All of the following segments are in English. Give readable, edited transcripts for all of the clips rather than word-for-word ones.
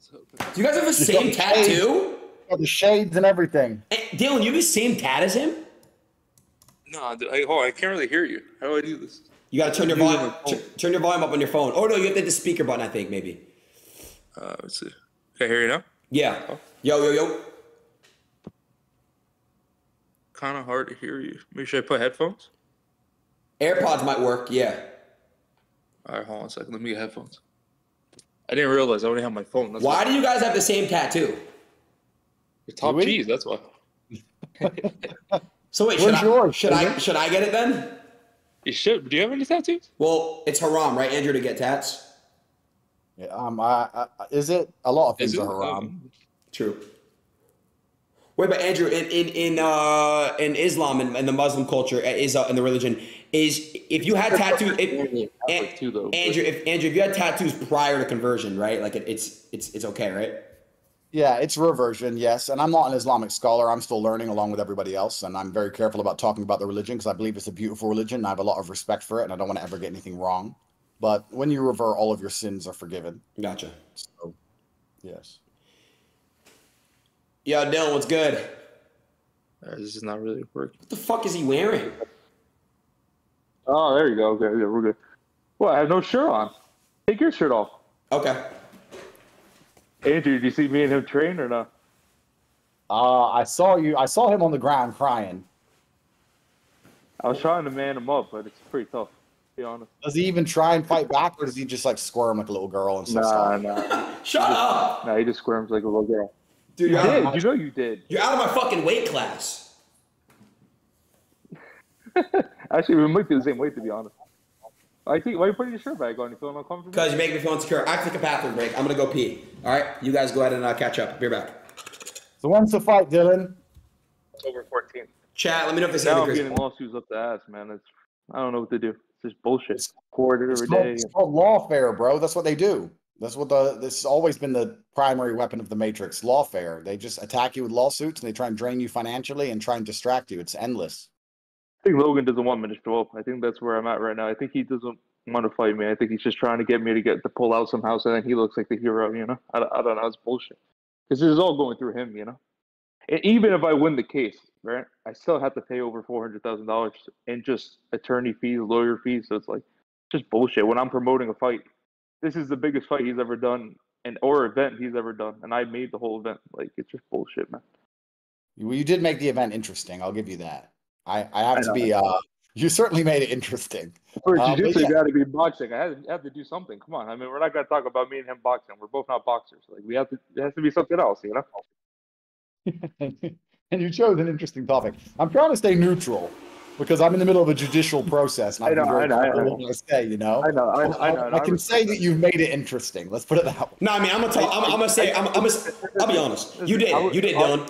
Do you guys have the same tattoo? The shades and everything. Hey, Dylan, you have the same tat as him? No, hold on, I can't really hear you. How do I do this? You gotta turn your volume up on your phone. Oh no, you have to hit the speaker button, I think, maybe. Let's see. Can I hear you now? Yeah. Oh. Yo. Kind of hard to hear you. Maybe should I put headphones? AirPods might work, yeah. All right, hold on a second. Let me get headphones. I didn't realize I only have my phone. That's why do you guys have the same tattoo? You're top cheese, that's why. So wait, should I get it then? You should. Do you have any tattoos? Well, it's haram, right, Andrew, to get tats? Yeah, is it? A lot of things are haram. True. Wait, but Andrew, in Islam and the Muslim culture, in the religion, if you had tattoos, Andrew, if you had tattoos prior to conversion, right? Like it's okay, right? Yeah, it's reversion, yes. And I'm not an Islamic scholar. I'm still learning along with everybody else, and I'm very careful about talking about the religion because I believe it's a beautiful religion. I have a lot of respect for it, and I don't want to ever get anything wrong. But when you revert, all of your sins are forgiven. Gotcha. So, yes. Yo, Dylan, what's good? This is not really working. What the fuck is he wearing? Oh, there you go. Okay, yeah, we're good. Well, I have no shirt on. Take your shirt off. Okay. Andrew, did you see me and him train or not? I saw you. I saw him on the ground crying. I was trying to man him up, but it's pretty tough, to be honest. Does he even try and fight back, or does he just like squirm like a little girl and stuff? Nah. Shut up! Nah, he just squirms like a little girl. Dude, you did. You know you did. You're out of my fucking weight class. Actually, we might be the same weight, to be honest. Why are you putting your shirt back on? You feeling uncomfortable? Because you make me feel insecure. I have to take a bathroom break. I'm going to go pee. All right? You guys go ahead and catch up. Be right back. So when's the fight, Dylan? October 14th. Chat, let me know if this is now I'm getting lawsuits up the ass, man. I don't know what to do. It's just bullshit. Court every day. It's called lawfare, bro. That's what they do. That's what this has always been the primary weapon of the Matrix. Lawfare. They just attack you with lawsuits and they try and drain you financially and try and distract you. It's endless. I think Logan doesn't want me to show up. I think that's where I'm at right now. I think he doesn't want to fight me. I think he's just trying to get me to pull out somehow, so then he looks like the hero, you know? I don't know. It's bullshit. Because this is all going through him, you know? And even if I win the case, right, I still have to pay over $400,000 in just attorney fees, lawyer fees. So it's like just bullshit. When I'm promoting a fight, this is the biggest fight he's ever done or event he's ever done. And I made the whole event. Like, it's just bullshit, man. Well, you did make the event interesting. I'll give you that. I have to be, you certainly made it interesting. For jiu-jitsu, you got to be boxing. I have to do something. Come on. I mean, we're not going to talk about me and him boxing. We're both not boxers. Like, there has to be something else, you know? And you chose an interesting topic. I'm trying to stay neutral because I'm in the middle of a judicial process. And I know. What I say, you know. I know. I can say that you've made it interesting. Let's put it that way. No, I mean, I'm gonna say. I'll be honest. You did, Dylan.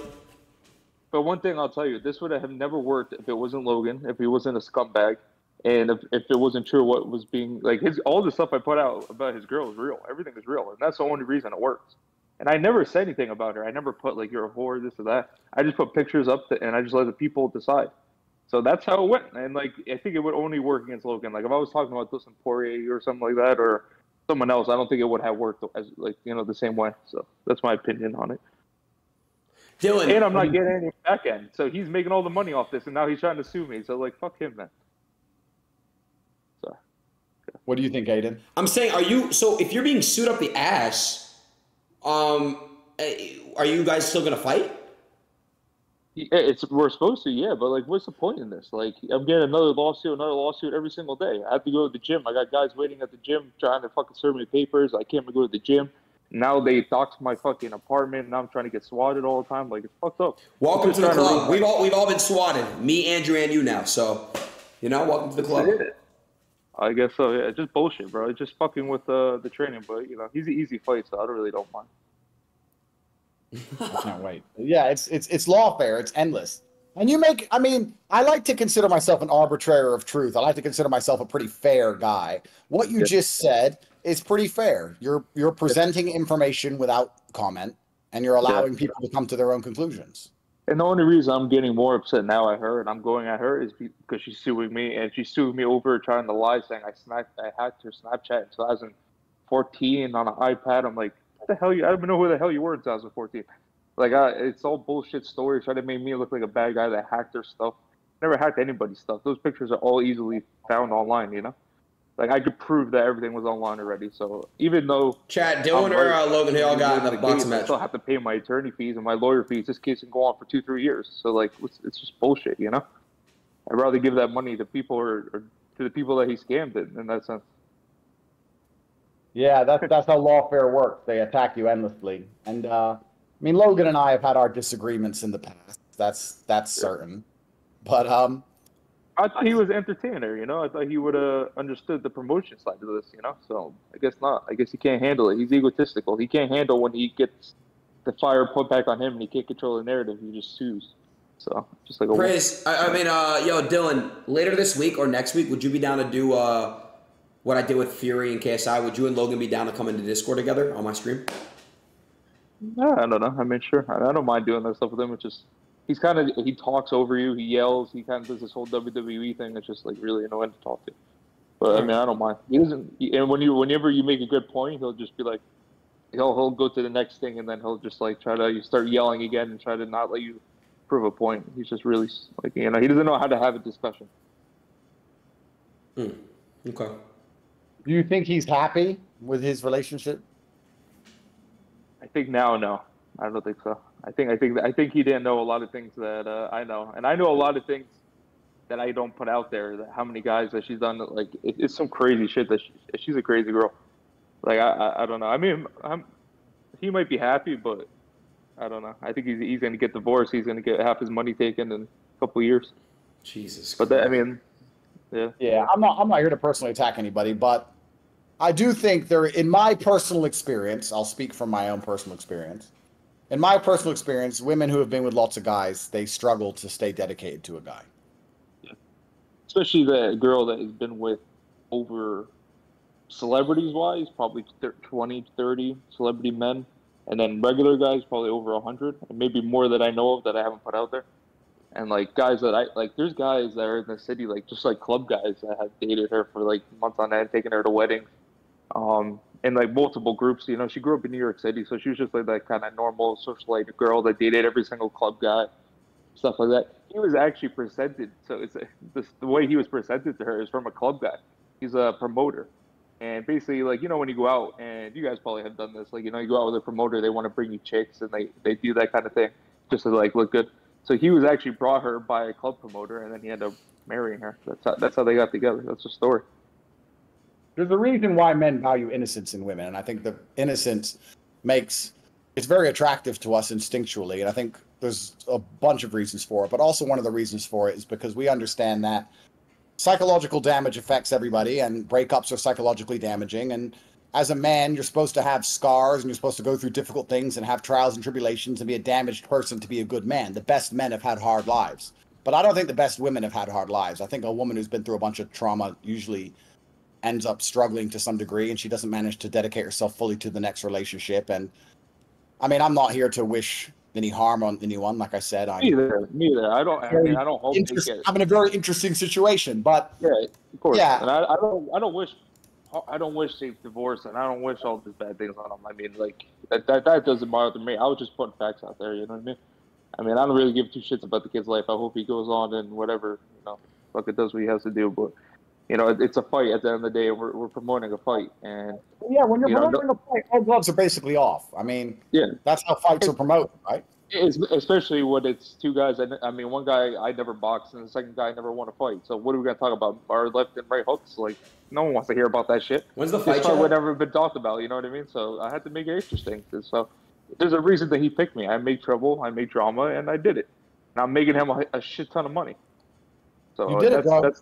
But one thing I'll tell you, this would have never worked if it wasn't Logan, if he wasn't a scumbag, and if it wasn't true what was being like all the stuff I put out about his girl is real. Everything is real, and that's the only reason it works. And I never said anything about her. I never put like you're a whore, this or that. I just put pictures up and I just let the people decide. So that's how it went. And like I think it would only work against Logan. Like if I was talking about Dustin Poirier or something like that or someone else, I don't think it would have worked as like the same way. So that's my opinion on it. Dylan, and I'm not getting any back end. So he's making all the money off this, and now he's trying to sue me. So like, fuck him, man. So, yeah. What do you think, Aiden? I'm saying, if you're being sued up the ass, are you guys still gonna fight? Yeah, we're supposed to, yeah. But like, what's the point in this? Like, I'm getting another lawsuit every single day. I have to go to the gym. I got guys waiting at the gym trying to fucking serve me papers. I can't even go to the gym. Now they doxed my fucking apartment. Now I'm trying to get swatted all the time. Like, it's fucked up. Welcome to the club. We've all been swatted. Me, Andrew, and you now. So, welcome to the club. I guess so. Yeah, it's just bullshit, bro. It's just fucking with the training. But he's an easy fight, so I really don't mind. I can't wait. Yeah, it's lawfare. It's endless. And I like to consider myself an arbitrator of truth. I like to consider myself a pretty fair guy. What you just said is pretty fair. You're presenting information without comment, and you're allowing people to come to their own conclusions. And the only reason I'm getting more upset now at her and I'm going at her is because she's suing me, and she's suing me over trying to lie, saying I hacked her Snapchat in 2014 on an iPad. I'm like, the hell you? I don't even know who the hell you were in 2014. Like, it's all bullshit stories. Try to make me look like a bad guy that hacked their stuff. Never hacked anybody's stuff. Those pictures are all easily found online, you know? Like, I could prove that everything was online already. So even though Chat, Dylan or Logan, who all got in the boxing match? I still have to pay my attorney fees and my lawyer fees. This case can go on for 2-3 years. So, like, it's just bullshit, you know? I'd rather give that money to people or to the people that he scammed in that sense. Yeah, that's how lawfare works. They attack you endlessly. And I mean, Logan and I have had our disagreements in the past. That's certain. But I thought he was an entertainer, you know. I thought he would have understood the promotion side of this, you know. So I guess not. I guess he can't handle it. He's egotistical. He can't handle when he gets the fire put back on him and he can't control the narrative. He just sues. So just like a Praise. I mean, yo, Dylan, later this week or next week, would you be down to do what I did with Fury and KSI? Would you and Logan be down to come into Discord together on my stream? Yeah, I don't know. I mean, sure. I don't mind doing that stuff with him. It's just he talks over you. He yells. He kind of does this whole WWE thing. It's just like really annoying to talk to. But I mean, I don't mind. He doesn't. And whenever you make a good point, he'll just be like, he'll go to the next thing, and then he'll just like you start yelling again and try to not let you prove a point. He's just really like, you know, he doesn't know how to have a discussion. Okay. do you think he's happy with his relationship? I think now, no. I don't think so. I think he didn't know a lot of things that I know, and I know a lot of things that I don't put out there. That how many guys that she's done, like it's some crazy shit that she's a crazy girl. Like I don't know. I mean, he might be happy, but I don't know. I think he's going to get divorced. He's going to get half his money taken in a couple of years. Jesus. But that, I mean, yeah. Yeah, I'm not here to personally attack anybody, but I do think in my personal experience, I'll speak from my own personal experience. In my personal experience, women who have been with lots of guys, they struggle to stay dedicated to a guy. Yeah. Especially the girl that has been with over celebrities-wise, probably 20, 30 celebrity men. And then regular guys, probably over 100, and maybe more that I know of that I haven't put out there. And like guys that there's guys that are in the city, like just like club guys that have dated her for like months on end, taking her to weddings, and like multiple groups. You know, she grew up in New York City, so she was just like that kind of normal socialite girl that dated every single club guy, stuff like that. He was actually presented, so the way he was presented to her is from a club guy. He's a promoter. And basically, like, you know, when you go out, and you guys probably have done this, like, you know, you go out with a promoter, they want to bring you chicks, and they do that kind of thing just to, like, look good. So he was actually brought her by a club promoter, and then he ended up marrying her. That's how they got together. That's the story. There's a reason why men value innocence in women, and I think the innocence it's very attractive to us instinctually, and I think there's a bunch of reasons for it, but also one of the reasons for it is because we understand that psychological damage affects everybody, and breakups are psychologically damaging. And as a man, you're supposed to have scars, and you're supposed to go through difficult things and have trials and tribulations and be a damaged person to be a good man. The best men have had hard lives. But I don't think the best women have had hard lives. I think a woman who's been through a bunch of trauma usually ends up struggling to some degree, and she doesn't manage to dedicate herself fully to the next relationship. And I mean, I'm not here to wish any harm on anyone. Like I said, me either. I don't hope they get. I'm in a very interesting situation, but yeah, of course. Yeah, and I don't wish they divorce, and I don't wish all these bad things on them. I mean, like that doesn't bother me. I was just putting facts out there. You know what I mean? I mean, I don't really give two shits about the kid's life. I hope he goes on and whatever, you know, fuck it, does what he has to do. But you know, it's a fight at the end of the day. We're promoting a fight, and yeah, when you're promoting a fight, all gloves are basically off. I mean, yeah, that's how fights are promoted, right? Especially when it's two guys. I mean, one guy I never boxed, and the second guy never won a fight. So what are we gonna talk about? Our left and right hooks? Like, no one wants to hear about that shit. When's the fight? This fight would never been talked about. You know what I mean? So I had to make it interesting. So there's a reason that he picked me. I made trouble, I made drama, and I did it. And I'm making him a shit ton of money. So you did it, bro.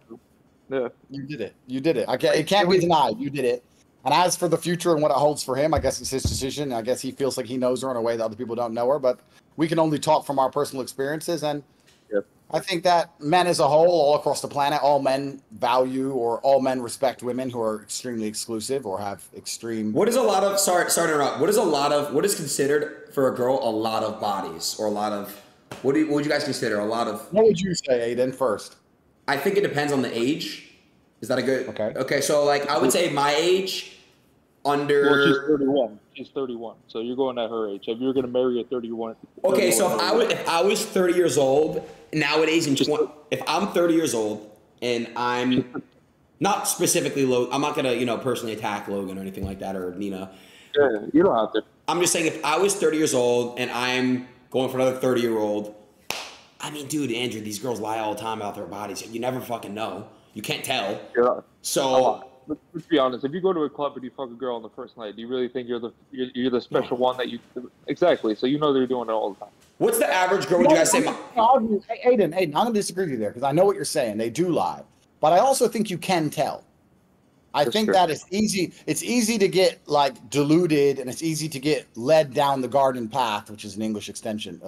Yeah. You did it. You did it. It can't be denied. You did it. And as for the future and what it holds for him, I guess it's his decision. I guess he feels like he knows her in a way that other people don't know her. But we can only talk from our personal experiences. And yep. I think that men as a whole, all across the planet, all men value or all men respect women who are extremely exclusive or have extreme. What is a lot of, sorry to interrupt. What is considered for a girl a lot of bodies or a lot of, what would you guys consider a lot of? What would you say, Aiden, first? I think it depends on the age. Is that a good? Okay. Okay, so like I would say my age, under. Well, she's 31. she's 31, so you're going at her age. If you're gonna marry a 31. Okay, so if I was 30 years old nowadays, if I'm 30 years old and I'm not specifically Logan, I'm not gonna personally attack Logan or anything like that, or Nina. Yeah, you don't have to. I'm just saying, if I was 30 years old and I'm going for another 30-year-old, I mean, dude, Andrew, these girls lie all the time about their bodies. You never fucking know. You can't tell. Yeah. So let's be honest. If you go to a club and you fuck a girl on the first night, do you really think you're the special one that you exactly? So you know they're doing it all the time. What's the average girl? Would you guys say? Aiden, I'm gonna disagree with you there because I know what you're saying. They do lie, but I also think you can tell. I think that it's easy. It's easy to get like deluded, and it's easy to get led down the garden path, which is an English expression.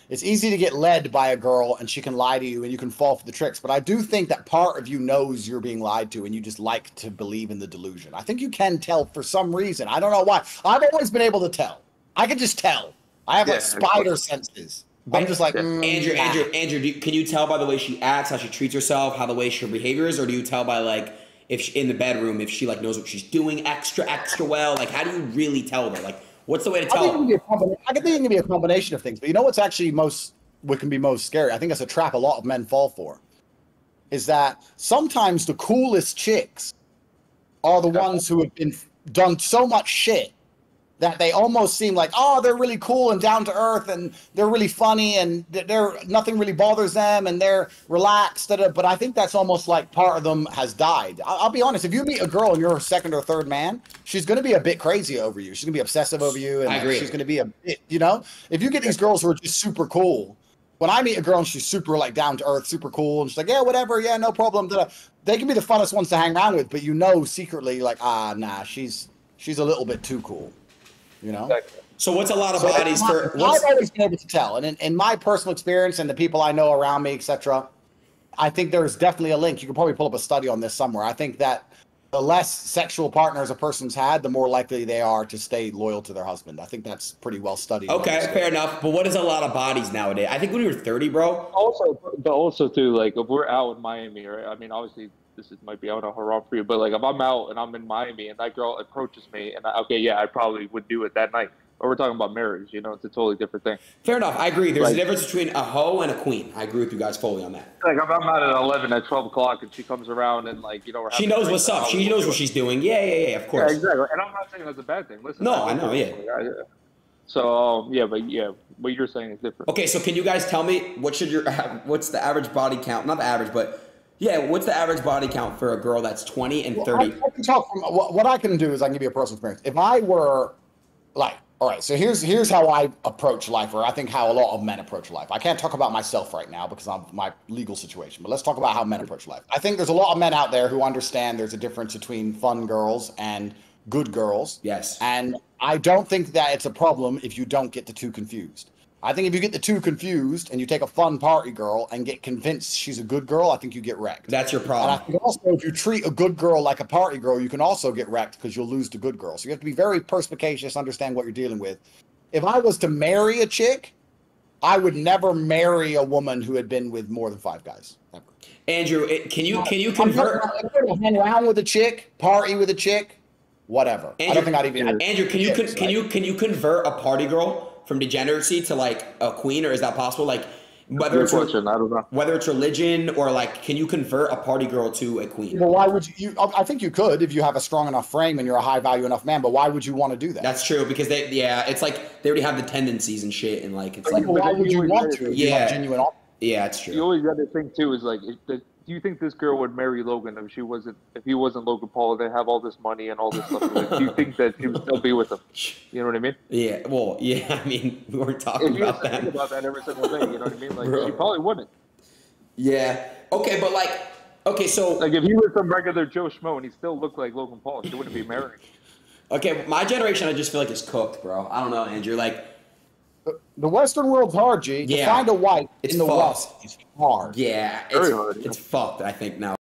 It's easy to get led by a girl, and she can lie to you, and you can fall for the tricks. But I do think that part of you knows you're being lied to, and you just like to believe in the delusion. I think you can tell for some reason. I don't know why. I've always been able to tell. I can just tell. I have like spider senses. I'm just like Andrew. Can you tell by the way she acts, how she treats herself, how the way her behavior is, or do you tell by like? If she, in the bedroom, if she like knows what she's doing extra well, like how do you really tell her? Like, what's the way to tell? I think it can be a combination of things. But you know what's actually what can be most scary? I think that's a trap a lot of men fall for. Is that sometimes the coolest chicks are the ones who have been done so much shit that they almost seem like, oh, they're really cool and down to earth and they're really funny and nothing really bothers them and they're relaxed. But I think that's almost like part of them has died. I'll be honest. If you meet a girl and you're her second or third man, she's going to be a bit crazy over you. She's going to be obsessive over you. And I agree. She's going to be a bit, if you get these girls who are just super cool, when I meet a girl and she's super like down to earth, super cool, and she's like, yeah, whatever, yeah, no problem. They can be the funnest ones to hang around with, but secretly like, nah, she's a little bit too cool. Exactly. So what's a lot of bodies for? I've always been able to tell, and in my personal experience and the people I know around me, etc., I think there's definitely a link. You can probably pull up a study on this somewhere. I think that the less sexual partners a person's had, the more likely they are to stay loyal to their husband. I think that's pretty well studied. Okay, fair enough. But what is a lot of bodies nowadays? I think when we were 30, bro. Also too, like if we're out in Miami, right? I mean, obviously. Might be out on haram for you, but like if I'm out and I'm in Miami and that girl approaches me and I probably would do it that night. But we're talking about marriage, it's a totally different thing. Fair enough. I agree. There's a difference between a hoe and a queen. I agree with you guys fully on that. Like if I'm out at 11 at 12 o'clock and she comes around and like she knows what's up. She knows what she's doing. Yeah, of course. Yeah, exactly. And I'm not saying that's a bad thing. Listen. No, I know. Yeah. So what you're saying is different. Okay, so can you guys tell me what's the average body count? Not the average, but. Yeah, what's the average body count for a girl that's 20 and 30? I can talk from what I can do is I can give you a personal experience. If I were like, all right, so here's how I approach life, or I think how a lot of men approach life. I can't talk about myself right now because of my legal situation, but let's talk about how men approach life. I think there's a lot of men out there who understand there's a difference between fun girls and good girls. Yes. And I don't think that it's a problem if you don't get the two confused. I think if you get the two confused and you take a fun party girl and get convinced she's a good girl, I think you get wrecked. That's your problem. And I think also if you treat a good girl like a party girl, you can also get wrecked because you'll lose the good girl. So you have to be very perspicacious, understand what you're dealing with. If I was to marry a chick, I would never marry a woman who had been with more than 5 guys. Ever. Andrew, can you convert? I'm going to hang around with a chick, party with a chick, whatever. Andrew, I don't think I'd even. Andrew, can you convert a party girl from degeneracy to like a queen, or is that possible? Like whether it's I don't know. Whether it's religion or like, can you convert a party girl to a queen? Well, why would you? I think you could if you have a strong enough frame and you're a high value enough man. But why would you want to do that? That's true because it's like they already have the tendencies and shit, and like it's like why would you want to? Yeah, genuine. Yeah, it's true. You always got to think too is like, do you think this girl would marry Logan if he wasn't Logan Paul and they have all this money and all this stuff? Do you think that he would still be with him? You know what I mean? Yeah. Well, yeah. I mean, we weren't talking about that. Think about that every single day. You know what I mean? Like, she probably wouldn't. Yeah. Okay, but like, so like if he was some regular Joe Schmo and he still looked like Logan Paul, he wouldn't be married. Okay, my generation, I just feel like is cooked, bro. I don't know, Andrew. Like. The Western world's hard, G. To find a wife in the West is hard. Yeah, it's fucked, I think, now.